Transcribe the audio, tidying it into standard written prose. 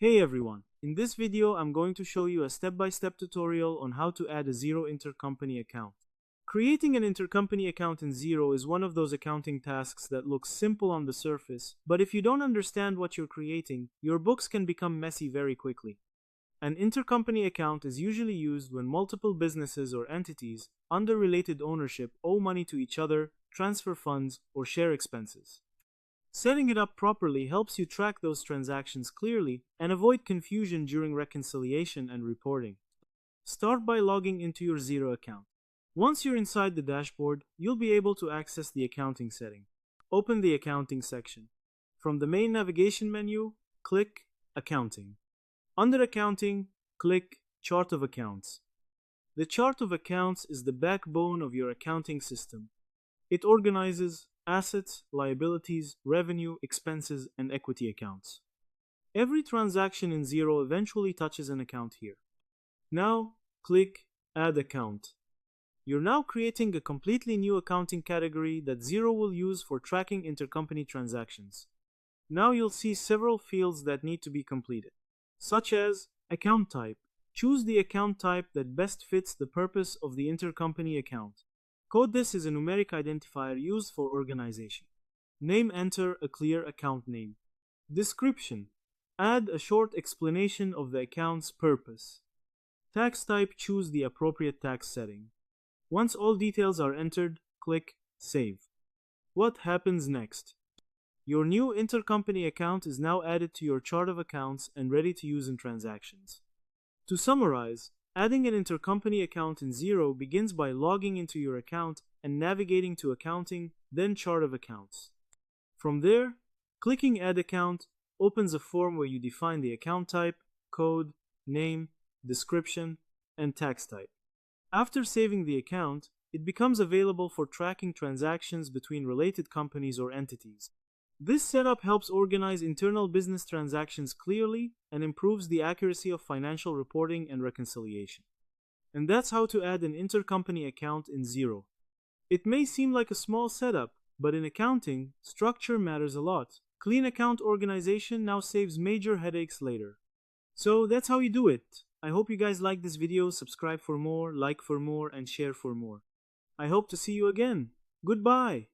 Hey everyone, in this video I'm going to show you a step-by-step tutorial on how to add a Xero intercompany account. Creating an intercompany account in Xero is one of those accounting tasks that looks simple on the surface, but if you don't understand what you're creating, your books can become messy very quickly. An intercompany account is usually used when multiple businesses or entities under related ownership owe money to each other, transfer funds, or share expenses. Setting it up properly helps you track those transactions clearly and avoid confusion during reconciliation and reporting. Start by logging into your Xero account. Once you're inside the dashboard, you'll be able to access the accounting setting. Open the accounting section. From the main navigation menu, click Accounting. Under Accounting, click Chart of Accounts. The chart of accounts is the backbone of your accounting system. It organizes assets, liabilities, revenue, expenses, and equity accounts. Every transaction in Xero eventually touches an account here. Now, click Add Account. You're now creating a completely new accounting category that Xero will use for tracking intercompany transactions. Now you'll see several fields that need to be completed, such as Account Type. Choose the account type that best fits the purpose of the intercompany account. Code this is a numeric identifier used for organization. Name, enter a clear account name. Description. Add a short explanation of the account's purpose. Tax type, choose the appropriate tax setting. Once all details are entered, click Save. What happens next? Your new intercompany account is now added to your chart of accounts and ready to use in transactions. To summarize, adding an intercompany account in Xero begins by logging into your account and navigating to Accounting, then Chart of Accounts. From there, clicking Add Account opens a form where you define the account type, code, name, description, and tax type. After saving the account, it becomes available for tracking transactions between related companies or entities. This setup helps organize internal business transactions clearly and improves the accuracy of financial reporting and reconciliation. And that's how to add an intercompany account in Xero. It may seem like a small setup, but in accounting, structure matters a lot. Clean account organization now saves major headaches later. So that's how you do it. I hope you guys liked this video. Subscribe for more, like for more, and share for more. I hope to see you again. Goodbye.